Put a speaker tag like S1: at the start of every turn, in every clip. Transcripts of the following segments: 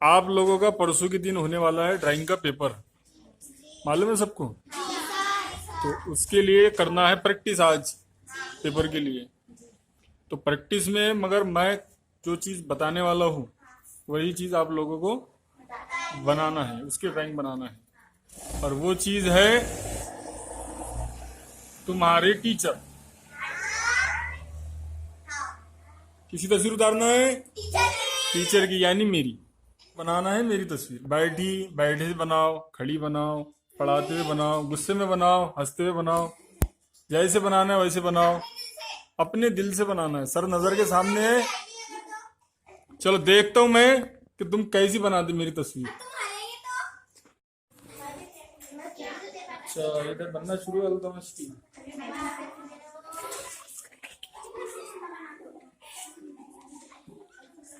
S1: आप लोगों का परसों के दिन होने वाला है ड्राइंग का पेपर, मालूम है सबको। तो उसके लिए करना है प्रैक्टिस आज पेपर के लिए। तो प्रैक्टिस में मगर मैं जो चीज़ बताने वाला हूँ वही चीज़ आप लोगों को बनाना है, उसके ड्राइंग बनाना है। और वो चीज़ है तुम्हारे टीचर। किसी तस्वीर उतारना है टीचर की, यानी मेरी बनाना है। मेरी तस्वीर बैठी बैठे से बनाओ, खड़ी बनाओ, पढ़ाते हुए बनाओ, गुस्से में बनाओ, हंसते हुए बनाओ, जैसे बनाना है वैसे बनाओ, अपने दिल से बनाना है। सर नजर के सामने है। चलो देखता हूं मैं कि तुम कैसी बनाते मेरी तस्वीर। अच्छा इधर बनना शुरू कर दो इसकी।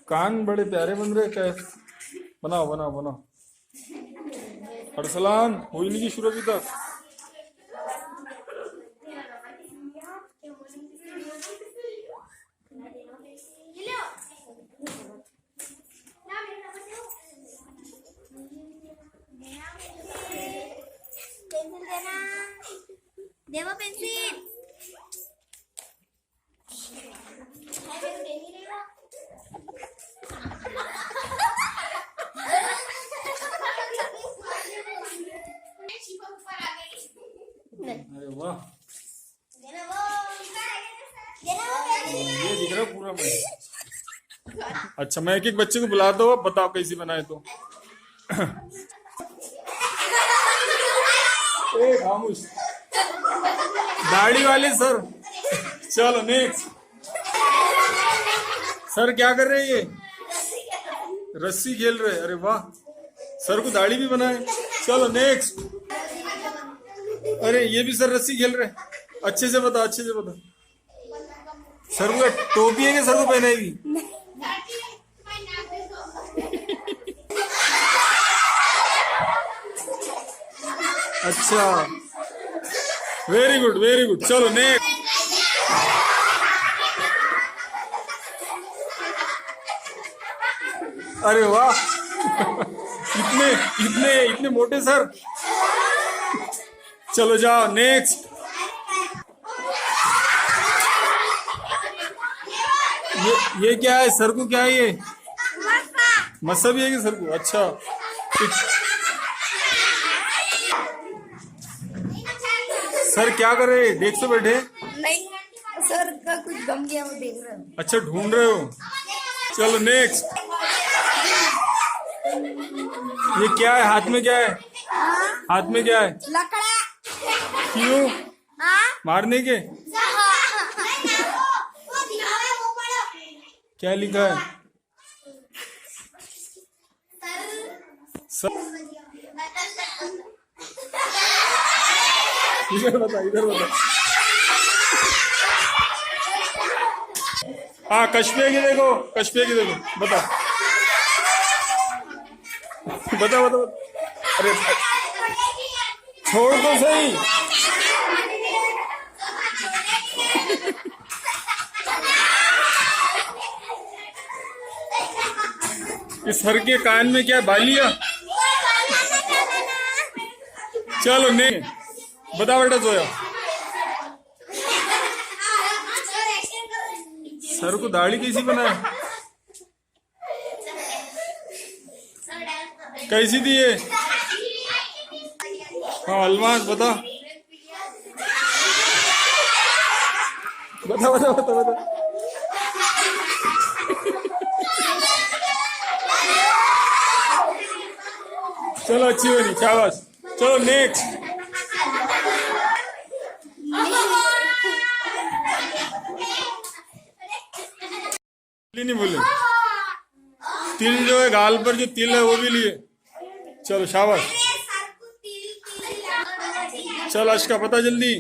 S1: कान बड़े प्यारे बन रहे, क्या बनाओ बनाओ बनाओ। अरसलान हुई नहीं की शुरू अभी तक।
S2: देवा पेंसिल।
S1: अरे वाह, ये दिख रहा पूरा मैं। अच्छा मैं एक एक बच्चे को बुलाता हूँ, बताओ कैसी बनाए तो। ए खामोश, दाढ़ी वाले सर। चलो नेक्स्ट। सर क्या कर रहे हैं ये? रस्सी खेल रहे। अरे वाह, सर को दाढ़ी भी बनाए। चलो नेक्स्ट। अरे ये भी सर रस्सी खेल रहे। अच्छे से बता, अच्छे से बता। सर को टोपी है कि सर को पहनाएगी? अच्छा वेरी गुड वेरी गुड। चलो नेक्स्ट। अरे वाह, इतने इतने इतने मोटे सर। चलो जाओ नेक्स्ट। ये क्या है? सर को क्या है ये? मस्सा भी है कि सर को? अच्छा सर क्या कर रहे हैं? डेस्क पे बैठे?
S2: नहीं, सर का कुछ गम गया, वो देख रहे हो।
S1: अच्छा ढूंढ रहे हो। चलो नेक्स्ट। ये क्या है? हाथ में क्या है? हाथ में क्या है?
S2: लकड़ा।
S1: क्यों? मारने के? क्या लिखा है? सर इधर बता, इधर बता। हाँ कश्मीर की देखो, कश्मीर की देखो, बता बता बता, बता। अरे छोड़ तो सही। इस सर के कान में क्या बालिया? चलो नहीं बता बेटा जोया। सर को दाढ़ी कैसी बनाए? कैसी दी है? हाँ अलमास बता बता बता बता बता। चलो अच्छी बनी, शाबाश। चलो नेक्स्ट। नहीं बोले तिल जो है गाल पर, जो तिल है वो भी लिए। चलो शाबाश। चल अशका बता जल्दी।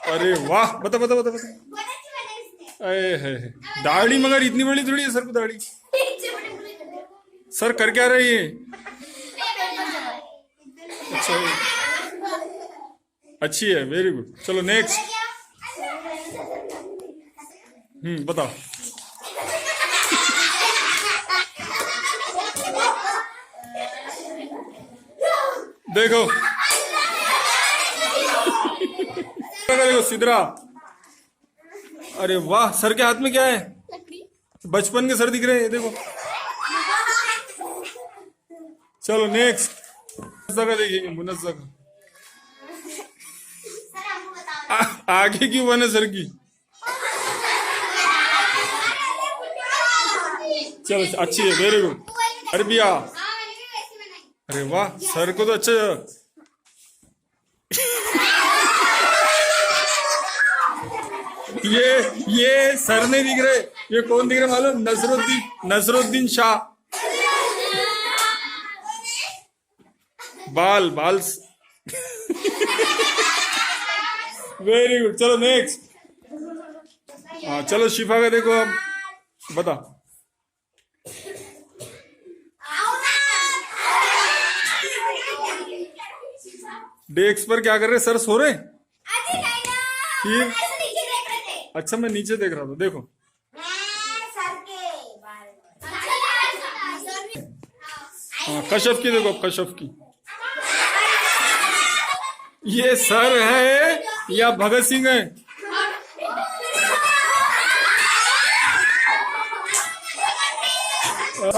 S1: अरे वाह, बता बता बता बता। अरे है दाढ़ी मगर इतनी बड़ी थोड़ी है सर को दाढ़ी। सर कर क्या रही है? अच्छा अच्छी है, वेरी गुड। चलो नेक्स्ट। बताओ। देखो देखो सिदरा। अरे वाह, सर के हाथ में क्या है? बचपन के सर दिख रहे हैं, देखो। चलो नेक्स्ट जगह देखेंगे, मुनस जगह। आगे क्यों बने सर की? चलो अच्छी है, वेरी गुड। अरबिया, अरे वाह, सर को तो अच्छा। ये सर नहीं दिख रहे, ये कौन दिख रहे मालूम? नसरुद्दीन शाह। बाल वेरी गुड। चलो नेक्स्ट। हाँ चलो शिफा का देखो अब, बता। डेस्क पर क्या कर रहे? सर सो रहे? फिर अच्छा, मैं नीचे देख रहा था, देखो। हाँ कश्यप की देखो, कश्यप की। ये सर है या भगत सिंह है?